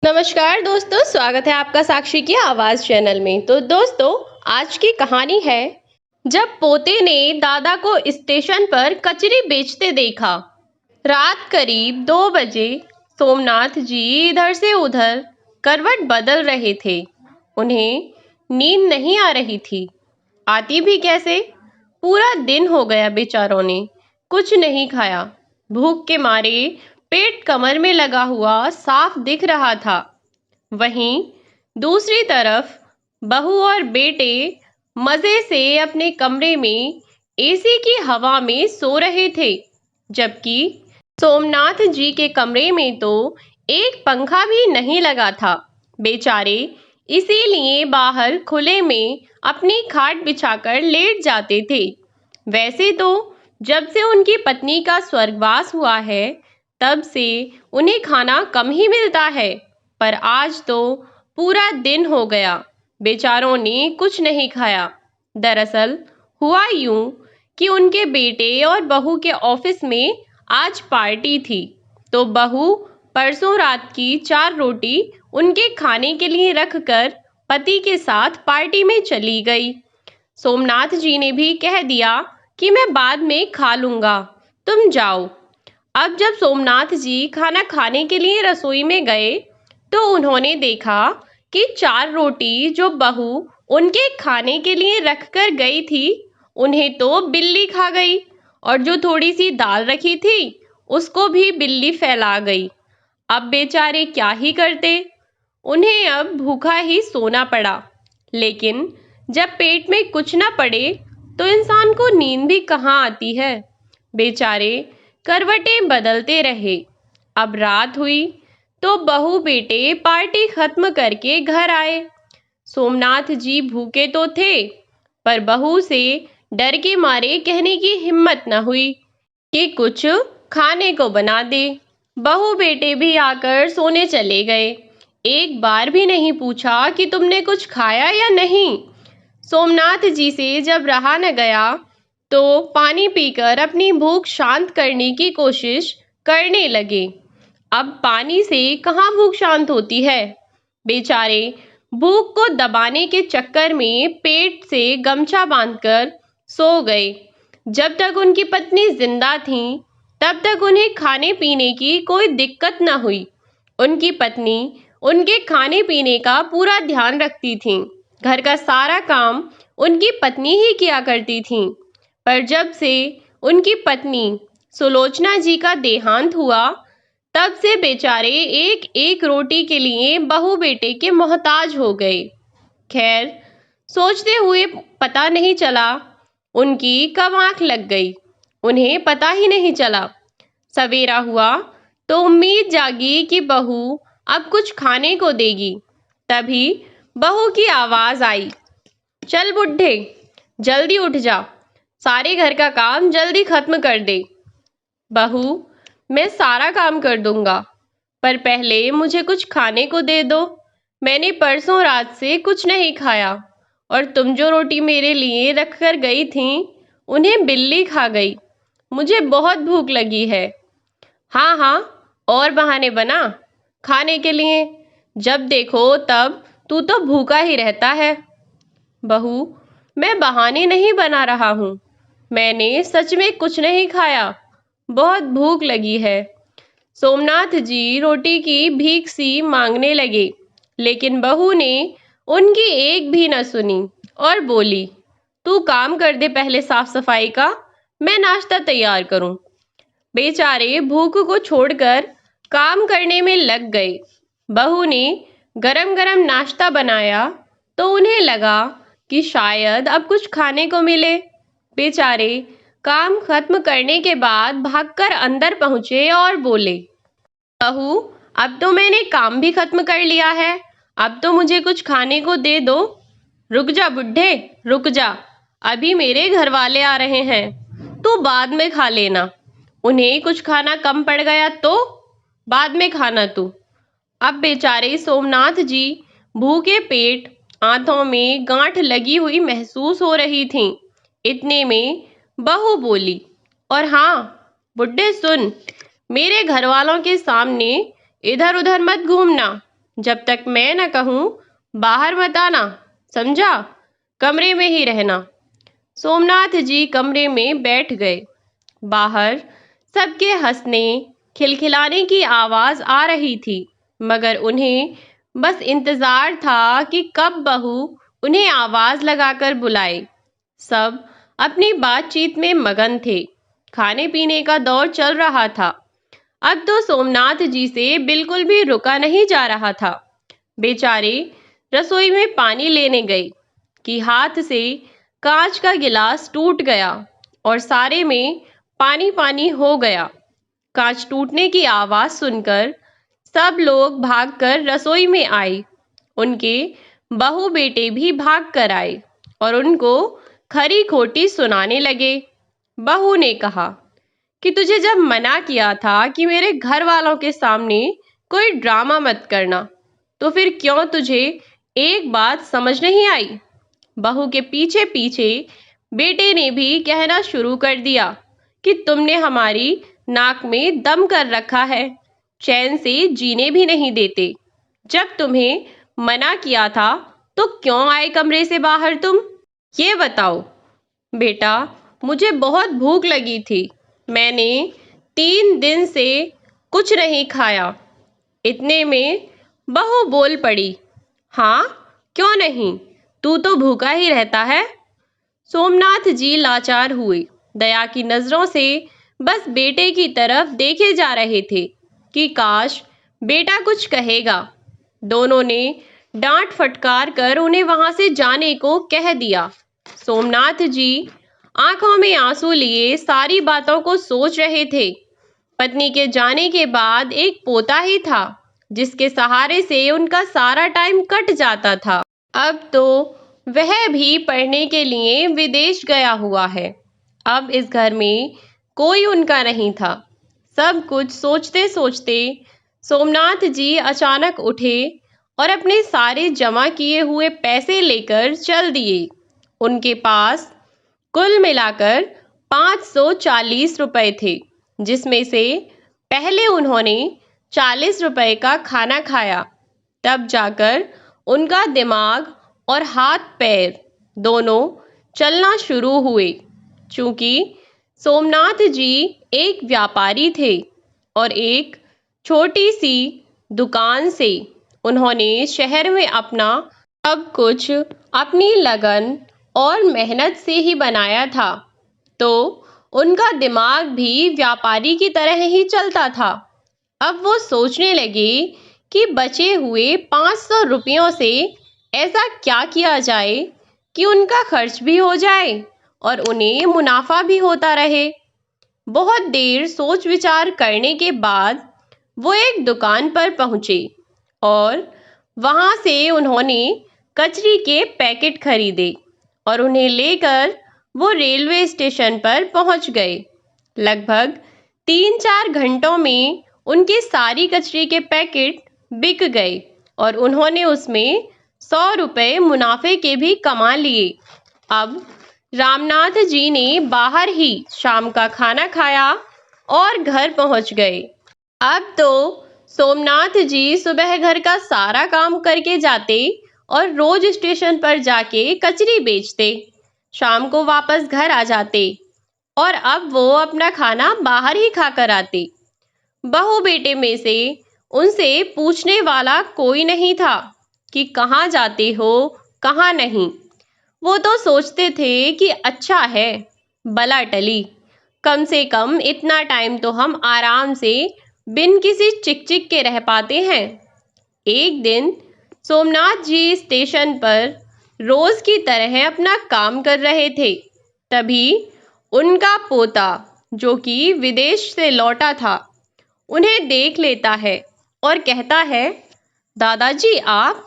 नमस्कार दोस्तों, स्वागत है आपका साक्षी की आवाज चैनल में। तो दोस्तों, आज की कहानी है जब पोते ने दादा को स्टेशन पर कचरी बेचते देखा। रात करीब 2 बजे सोमनाथ जी इधर से उधर करवट बदल रहे थे। उन्हें नींद नहीं आ रही थी। आती भी कैसे? पूरा दिन हो गया बेचारों ने कुछ नहीं खाया। भूख के मारे पेट कमर में लगा हुआ साफ दिख रहा था। वहीं दूसरी तरफ बहू और बेटे मजे से अपने कमरे में एसी की हवा में सो रहे थे, जबकि सोमनाथ जी के कमरे में तो एक पंखा भी नहीं लगा था। बेचारे इसीलिए बाहर खुले में अपनी खाट बिछाकर लेट जाते थे। वैसे तो जब से उनकी पत्नी का स्वर्गवास हुआ है, तब से उन्हें खाना कम ही मिलता है, पर आज तो पूरा दिन हो गया बेचारों ने कुछ नहीं खाया। दरअसल हुआ यूं कि उनके बेटे और बहू के ऑफिस में आज पार्टी थी, तो बहू परसों रात की 4 रोटी उनके खाने के लिए रखकर पति के साथ पार्टी में चली गई। सोमनाथ जी ने भी कह दिया कि मैं बाद में खा लूंगा, तुम जाओ। अब जब सोमनाथ जी खाना खाने के लिए रसोई में गए, तो उन्होंने देखा कि 4 रोटी जो बहू उनके खाने के लिए रख कर गई थी, उन्हें तो बिल्ली खा गई, और जो थोड़ी सी दाल रखी थी उसको भी बिल्ली फैला गई। अब बेचारे क्या ही करते, उन्हें अब भूखा ही सोना पड़ा। लेकिन जब पेट में कुछ ना पड़े तो इंसान को नींद भी कहाँ आती है। बेचारे करवटें बदलते रहे। अब रात हुई तो बहू बेटे पार्टी खत्म करके घर आए। सोमनाथ जी भूखे तो थे, पर बहू से डर के मारे कहने की हिम्मत न हुई कि कुछ खाने को बना दे। बहू बेटे भी आकर सोने चले गए। एक बार भी नहीं पूछा कि तुमने कुछ खाया या नहीं। सोमनाथ जी से जब रहा न गया, तो पानी पीकर अपनी भूख शांत करने की कोशिश करने लगे। अब पानी से कहाँ भूख शांत होती है। बेचारे भूख को दबाने के चक्कर में पेट से गमछा बांधकर सो गए। जब तक उनकी पत्नी जिंदा थी, तब तक उन्हें खाने पीने की कोई दिक्कत न हुई। उनकी पत्नी उनके खाने पीने का पूरा ध्यान रखती थी। घर का सारा काम उनकी पत्नी ही किया करती थी। पर जब से उनकी पत्नी सुलोचना जी का देहांत हुआ, तब से बेचारे एक एक रोटी के लिए बहू बेटे के मोहताज हो गए। खैर, सोचते हुए पता नहीं चला उनकी कब आंख लग गई, उन्हें पता ही नहीं चला। सवेरा हुआ तो उम्मीद जागी कि बहू अब कुछ खाने को देगी। तभी बहू की आवाज आई, चल बुड्ढे, जल्दी उठ जा, सारे घर का काम जल्दी खत्म कर दे। बहू, मैं सारा काम कर दूंगा, पर पहले मुझे कुछ खाने को दे दो। मैंने परसों रात से कुछ नहीं खाया, और तुम जो रोटी मेरे लिए रख कर गई थी, उन्हें बिल्ली खा गई। मुझे बहुत भूख लगी है। हाँ हाँ, और बहाने बना खाने के लिए, जब देखो तब तू तो भूखा ही रहता है। बहू, मैं बहाने नहीं बना रहा हूँ, मैंने सच में कुछ नहीं खाया, बहुत भूख लगी है। सोमनाथ जी रोटी की भीख सी मांगने लगे, लेकिन बहू ने उनकी एक भी न सुनी और बोली, तू काम कर दे पहले साफ सफाई का, मैं नाश्ता तैयार करूं। बेचारे भूख को छोड़कर काम करने में लग गए। बहू ने गरम गरम नाश्ता बनाया तो उन्हें लगा कि शायद अब कुछ खाने को मिले। बेचारे काम खत्म करने के बाद भागकर अंदर पहुंचे और बोले, बहू, अब तो मैंने काम भी खत्म कर लिया है, अब तो मुझे कुछ खाने को दे दो। रुक जा बुड्ढे, रुक जा, अभी मेरे घर वाले आ रहे हैं, तू बाद में खा लेना। उन्हें कुछ खाना कम पड़ गया तो बाद में खाना तू। अब बेचारे सोमनाथ जी भूखे पेट, आंतों में गांठ लगी हुई महसूस हो रही थीं। इतने में बहू बोली, और हाँ बुड्ढे सुन, मेरे घर वालों के सामने इधर उधर मत घूमना, जब तक मैं न कहूँ बाहर मत आना, समझा? कमरे में ही रहना। सोमनाथ जी कमरे में बैठ गए। बाहर सबके हंसने खिलखिलाने की आवाज आ रही थी, मगर उन्हें बस इंतजार था कि कब बहू उन्हें आवाज लगाकर बुलाए। सब अपनी बातचीत में मगन थे। खाने पीने का दौर चल रहा था। अब तो सोमनाथ जी से बिल्कुल भी रुका नहीं जा रहा था। बेचारे रसोई में पानी लेने गए कि हाथ से कांच का गिलास टूट गया और सारे में पानी पानी हो गया। कांच टूटने की आवाज सुनकर सब लोग भागकर रसोई में आए। उनके बहू बेटे भी भाग कर आए और उनको खरी खोटी सुनाने लगे। बहू ने कहा कि तुझे जब मना किया था कि मेरे घर वालों के सामने कोई ड्रामा मत करना, तो फिर क्यों तुझे एक बात समझ नहीं आई? बहू के पीछे पीछे बेटे ने भी कहना शुरू कर दिया कि तुमने हमारी नाक में दम कर रखा है, चैन से जीने भी नहीं देते। जब तुम्हें मना किया था तो क्यों आए कमरे से बाहर तुम? ये बताओ। बेटा, मुझे बहुत भूख लगी थी। मैंने 3 दिन से कुछ नहीं खाया। इतने में बहू बोल पड़ी, हाँ क्यों नहीं, तू तो भूखा ही रहता है। सोमनाथ जी लाचार हुए। दया की नजरों से बस बेटे की तरफ देखे जा रहे थे कि काश बेटा कुछ कहेगा। दोनों ने डांट फटकार कर उन्हें वहां से जाने को कह दिया। सोमनाथ जी आंखों में आंसू लिए सारी बातों को सोच रहे थे। पत्नी के जाने के बाद एक पोता ही था जिसके सहारे से उनका सारा टाइम कट जाता था। अब तो वह भी पढ़ने के लिए विदेश गया हुआ है। अब इस घर में कोई उनका नहीं था। सब कुछ सोचते सोचते सोमनाथ जी अचानक उठे और अपने सारे जमा किए हुए पैसे लेकर चल दिए। उनके पास कुल मिलाकर 540 रुपए थे, जिसमें से पहले उन्होंने 40 रुपए का खाना खाया। तब जाकर उनका दिमाग और हाथ पैर दोनों चलना शुरू हुए। चूंकि सोमनाथ जी एक व्यापारी थे और एक छोटी सी दुकान से उन्होंने शहर में अपना सब कुछ अपनी लगन और मेहनत से ही बनाया था, तो उनका दिमाग भी व्यापारी की तरह ही चलता था। अब वो सोचने लगे कि बचे हुए 500 रुपयों से ऐसा क्या किया जाए कि उनका खर्च भी हो जाए और उन्हें मुनाफा भी होता रहे। बहुत देर सोच विचार करने के बाद वो एक दुकान पर पहुंचे और वहां से उन्होंने कचरी के पैकेट खरीदे और उन्हें लेकर वो रेलवे स्टेशन पर पहुंच गए। लगभग 3-4 घंटों में उनके सारी कचरे के पैकेट बिक गए और उन्होंने उसमें 100 रुपए मुनाफे के भी कमा लिए। अब रामनाथ जी ने बाहर ही शाम का खाना खाया और घर पहुंच गए। अब तो सोमनाथ जी सुबह घर का सारा काम करके जाते और रोज स्टेशन पर जाके कचरी बेचते। शाम को वापस घर आ जाते और अब वो अपना खाना बाहर ही खाकर आते। बहू बेटे में से उनसे पूछने वाला कोई नहीं था कि कहाँ जाते हो, कहाँ नहीं। वो तो सोचते थे कि अच्छा है, बला टली, कम से कम इतना टाइम तो हम आराम से बिन किसी चिक के रह पाते हैं। एक दिन सोमनाथ जी स्टेशन पर रोज की तरह अपना काम कर रहे थे। तभी उनका पोता, जो कि विदेश से लौटा था, उन्हें देख लेता है और कहता है, दादाजी आप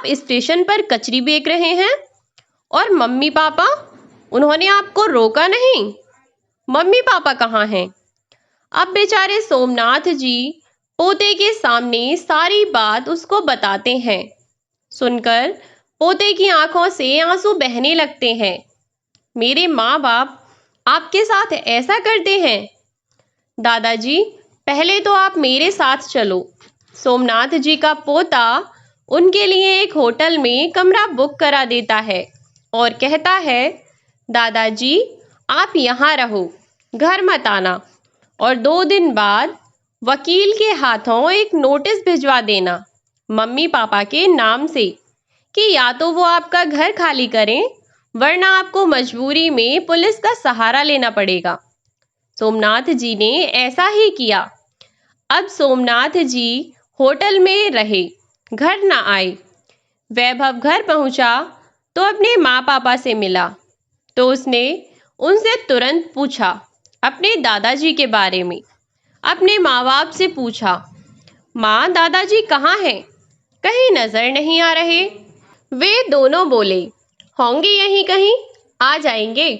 स्टेशन पर कचरी बेच रहे हैं और मम्मी पापा, उन्होंने आपको रोका नहीं? मम्मी पापा कहाँ हैं? अब बेचारे सोमनाथ जी पोते के सामने सारी बात उसको बताते हैं। सुनकर पोते की आंखों से आंसू बहने लगते हैं। मेरे माँ बाप आपके साथ ऐसा करते हैं? दादाजी, पहले तो आप मेरे साथ चलो, सोमनाथ जी का पोता उनके लिए एक होटल में कमरा बुक करा देता है और कहता है, दादाजी आप यहाँ रहो, घर मत आना। और 2 दिन बाद वकील के हाथों एक नोटिस भिजवा देना मम्मी पापा के नाम से कि या तो वो आपका घर खाली करें, वरना आपको मजबूरी में पुलिस का सहारा लेना पड़ेगा। सोमनाथ जी ने ऐसा ही किया। अब सोमनाथ जी होटल में रहे, घर न आए। वैभव घर पहुंचा तो अपने माँ पापा से मिला, तो उसने उनसे तुरंत पूछा अपने दादाजी के बारे में। अपने माँ बाप से पूछा, माँ दादाजी कहाँ हैं? कहीं नजर नहीं आ रहे। वे दोनों बोले, होंगे यहीं कहीं, आ जाएंगे।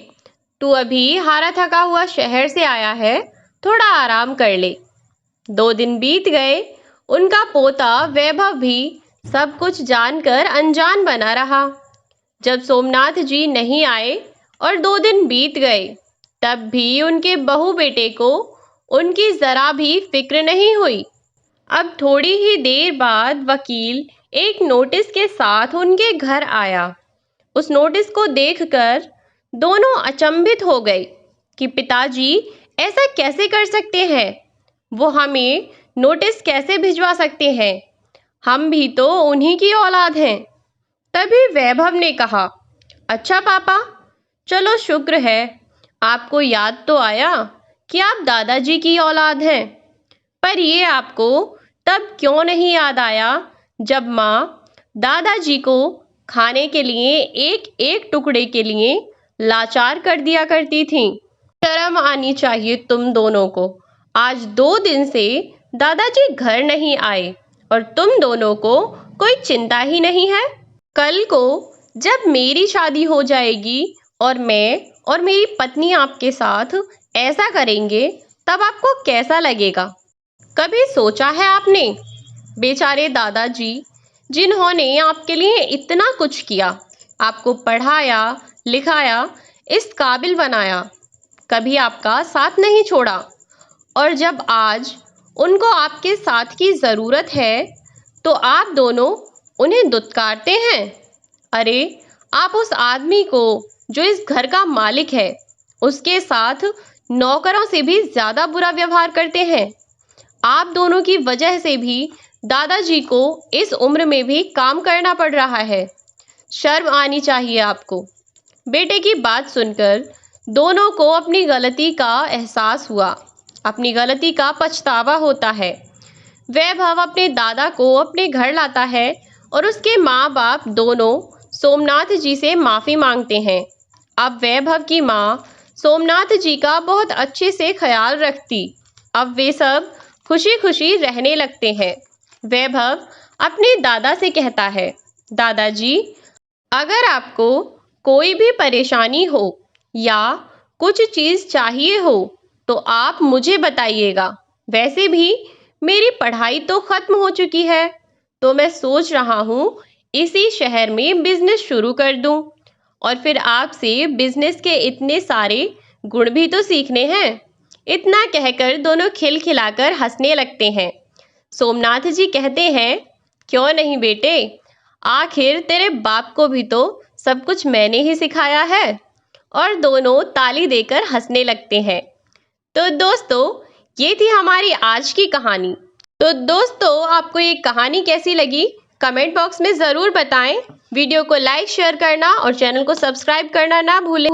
तू अभी हारा थका हुआ शहर से आया है, थोड़ा आराम कर ले। 2 दिन बीत गए। उनका पोता वैभव भी सब कुछ जानकर अनजान बना रहा। जब सोमनाथ जी नहीं आए और 2 दिन बीत गए, तब भी उनके बहू बेटे को उनकी जरा भी फिक्र नहीं हुई। अब थोड़ी ही देर बाद वकील एक नोटिस के साथ उनके घर आया। उस नोटिस को देखकर दोनों अचंभित हो गए कि पिताजी ऐसा कैसे कर सकते हैं? वो हमें नोटिस कैसे भिजवा सकते हैं? हम भी तो उन्हीं की औलाद हैं। तभी वैभव ने कहा, अच्छा पापा, चलो शुक्र है आपको याद तो आया कि आप दादाजी की औलाद हैं। पर ये आपको तब क्यों नहीं याद आया जब माँ दादाजी को खाने के लिए एक एक टुकड़े के लिए लाचार कर दिया करती थी? शर्म आनी चाहिए तुम दोनों को। आज 2 दिन से दादाजी घर नहीं आए और तुम दोनों को कोई चिंता ही नहीं है। कल को जब मेरी शादी हो जाएगी और मैं और मेरी पत्नी आपके साथ ऐसा करेंगे, तब आपको कैसा लगेगा? कभी सोचा है आपने? बेचारे दादाजी, जिन्होंने आपके लिए इतना कुछ किया, आपको पढ़ाया लिखाया, इस काबिल बनाया, कभी आपका साथ नहीं छोड़ा। और जब आज उनको आपके साथ की ज़रूरत है, तो आप दोनों उन्हें दुत्कारते हैं। अरे आप उस आदमी को जो इस घर का मालिक है, उसके साथ नौकरों से भी ज़्यादा बुरा व्यवहार करते हैं। आप दोनों की वजह से भी दादाजी को इस उम्र में भी काम करना पड़ रहा है। शर्म आनी चाहिए आपको। बेटे की बात सुनकर दोनों को अपनी गलती का एहसास हुआ, अपनी गलती का पछतावा होता है। वैभव अपने दादा को अपने घर लाता है और उसके माँ बाप दोनों सोमनाथ जी से माफ़ी मांगते हैं। अब वैभव की माँ सोमनाथ जी का बहुत अच्छे से ख्याल रखती। अब वे सब खुशी खुशी रहने लगते हैं। वैभव अपने दादा से कहता है, दादाजी अगर आपको कोई भी परेशानी हो या कुछ चीज़ चाहिए हो तो आप मुझे बताइएगा। वैसे भी मेरी पढ़ाई तो ख़त्म हो चुकी है, तो मैं सोच रहा हूँ इसी शहर में बिजनेस शुरू कर दूँ, और फिर आपसे बिजनेस के इतने सारे गुण भी तो सीखने हैं। इतना कहकर दोनों खिलखिलाकर हंसने लगते हैं। सोमनाथ जी कहते हैं, क्यों नहीं बेटे, आखिर तेरे बाप को भी तो सब कुछ मैंने ही सिखाया है। और दोनों ताली देकर हंसने लगते हैं। तो दोस्तों, ये थी हमारी आज की कहानी। तो दोस्तों, आपको ये कहानी कैसी लगी कमेंट बॉक्स में ज़रूर बताएं। वीडियो को लाइक शेयर करना और चैनल को सब्सक्राइब करना ना भूलें।